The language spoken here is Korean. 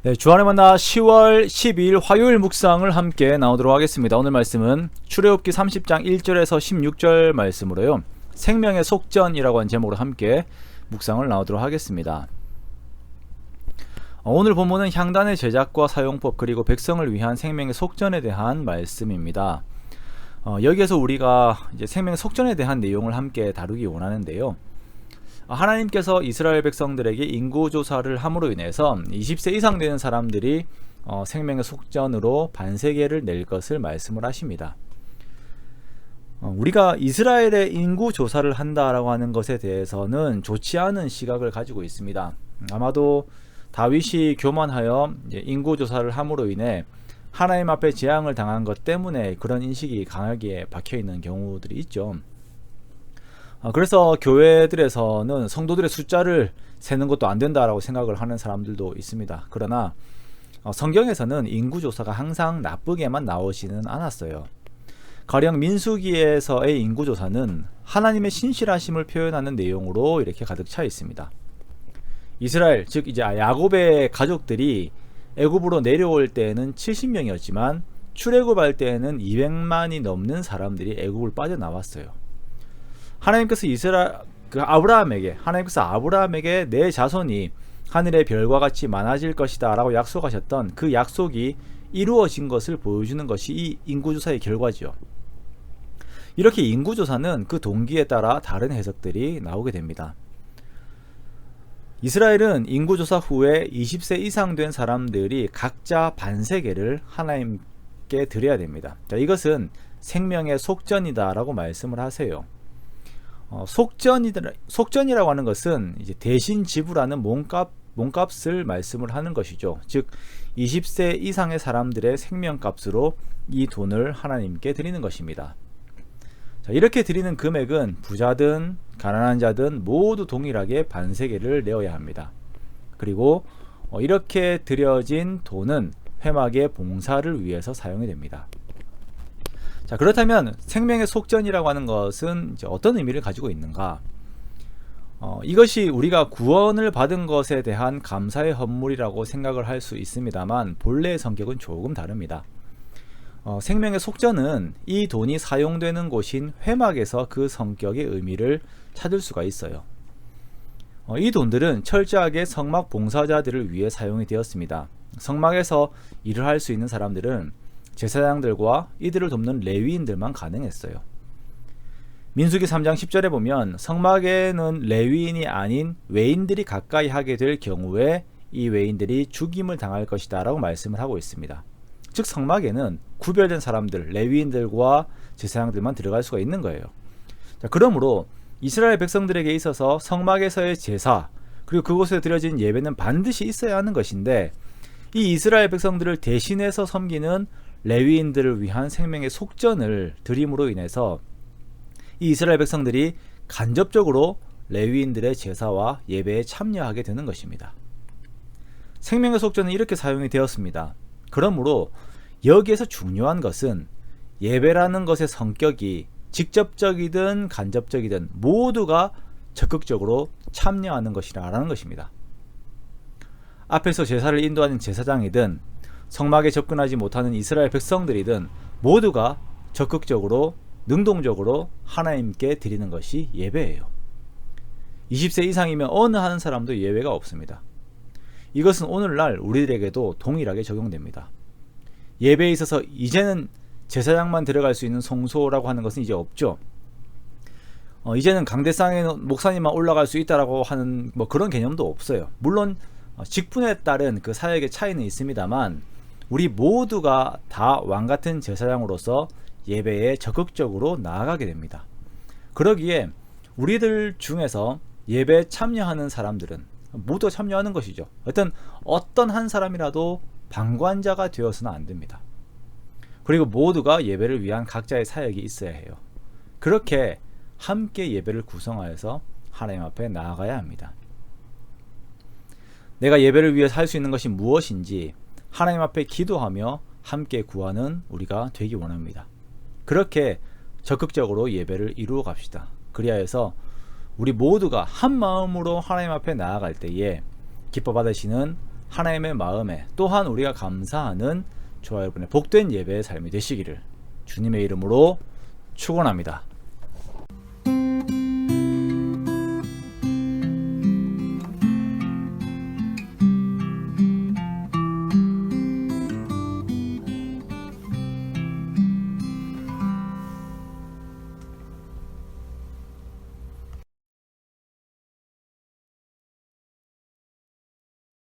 네, 주안의 만나 10월 12일 화요일 묵상을 함께 나오도록 하겠습니다. 오늘 말씀은 출애굽기 30장 1절에서 16절 말씀으로요. 생명의 속전이라고 하는 제목으로 함께 묵상을 나오도록 하겠습니다. 오늘 본문은 향단의 제작과 사용법 그리고 백성을 위한 생명의 속전에 대한 말씀입니다. 여기에서 우리가 이제 생명의 속전에 대한 내용을 함께 다루기 원하는데요. 하나님께서 이스라엘 백성들에게 인구조사를 함으로 인해서 20세 이상 되는 사람들이 생명의 속전으로 반세계를 낼 것을 말씀을 하십니다. 우리가 이스라엘의 인구조사를 한다라고 하는 것에 대해서는 좋지 않은 시각을 가지고 있습니다. 아마도 다윗이 교만하여 인구조사를 함으로 인해 하나님 앞에 재앙을 당한 것 때문에 그런 인식이 강하게 박혀있는 경우들이 있죠. 그래서 교회들에서는 성도들의 숫자를 세는 것도 안 된다라고 생각을 하는 사람들도 있습니다. 그러나 성경에서는 인구조사가 항상 나쁘게만 나오지는 않았어요. 가령 민수기에서의 인구조사는 하나님의 신실하심을 표현하는 내용으로 이렇게 가득 차 있습니다. 이스라엘, 즉 이제 야곱의 가족들이 애굽으로 내려올 때에는 70명이었지만 출애굽할 때에는 200만이 넘는 사람들이 애굽을 빠져나왔어요. 하나님께서 아브라함에게 내 자손이 하늘의 별과 같이 많아질 것이다 라고 약속하셨던 그 약속이 이루어진 것을 보여주는 것이 이 인구조사의 결과죠. 이렇게 인구조사는 그 동기에 따라 다른 해석들이 나오게 됩니다. 이스라엘은 인구조사 후에 20세 이상 된 사람들이 각자 반세계를 하나님께 드려야 됩니다. 자, 이것은 생명의 속전이다 라고 말씀을 하세요. 속전이라고 하는 것은 이제 대신 지불하는 몸값을 말씀을 하는 것이죠. 즉 20세 이상의 사람들의 생명값으로 이 돈을 하나님께 드리는 것입니다. 자, 이렇게 드리는 금액은 부자든 가난한 자든 모두 동일하게 반세계를 내어야 합니다. 그리고 이렇게 드려진 돈은 회막의 봉사를 위해서 사용이 됩니다. 자, 그렇다면 생명의 속전이라고 하는 것은 이제 어떤 의미를 가지고 있는가? 이것이 우리가 구원을 받은 것에 대한 감사의 헌물이라고 생각을 할 수 있습니다만 본래의 성격은 조금 다릅니다. 생명의 속전은 이 돈이 사용되는 곳인 회막에서 그 성격의 의미를 찾을 수가 있어요. 이 돈들은 철저하게 성막 봉사자들을 위해 사용이 되었습니다. 성막에서 일을 할 수 있는 사람들은 제사장들과 이들을 돕는 레위인들만 가능했어요. 민수기 3장 10절에 보면 성막에는 레위인이 아닌 외인들이 가까이 하게 될 경우에 이 외인들이 죽임을 당할 것이다 라고 말씀을 하고 있습니다. 즉 성막에는 구별된 사람들, 레위인들과 제사장들만 들어갈 수가 있는 거예요. 자, 그러므로 이스라엘 백성들에게 있어서 성막에서의 제사 그리고 그곳에 드려진 예배는 반드시 있어야 하는 것인데 이 이스라엘 백성들을 대신해서 섬기는 레위인들을 위한 생명의 속전을 드림으로 인해서 이 이스라엘 백성들이 간접적으로 레위인들의 제사와 예배에 참여하게 되는 것입니다. 생명의 속전은 이렇게 사용이 되었습니다. 그러므로 여기에서 중요한 것은 예배라는 것의 성격이 직접적이든 간접적이든 모두가 적극적으로 참여하는 것이라는 것입니다. 앞에서 제사를 인도하는 제사장이든 성막에 접근하지 못하는 이스라엘 백성들이든 모두가 적극적으로 능동적으로 하나님께 드리는 것이 예배예요. 20세 이상이면 어느 한 사람도 예외가 없습니다. 이것은 오늘날 우리들에게도 동일하게 적용됩니다. 예배에 있어서 이제는 제사장만 들어갈 수 있는 성소라고 하는 것은 이제 없죠. 이제는 강대상에 목사님만 올라갈 수 있다라고 하는 그런 개념도 없어요. 물론 직분에 따른 그 사역의 차이는 있습니다만 우리 모두가 다 왕같은 제사장으로서 예배에 적극적으로 나아가게 됩니다. 그러기에 우리들 중에서 예배에 참여하는 사람들은 모두 참여하는 것이죠. 어떤 한 사람이라도 방관자가 되어서는 안 됩니다. 그리고 모두가 예배를 위한 각자의 사역이 있어야 해요. 그렇게 함께 예배를 구성하여서 하나님 앞에 나아가야 합니다. 내가 예배를 위해 살 수 있는 것이 무엇인지 하나님 앞에 기도하며 함께 구하는 우리가 되기 원합니다. 그렇게 적극적으로 예배를 이루어 갑시다. 그리하여서 우리 모두가 한 마음으로 하나님 앞에 나아갈 때에 기뻐 받으시는 하나님의 마음에 또한 우리가 감사하는 저와 여러분의 복된 예배의 삶이 되시기를 주님의 이름으로 축원합니다.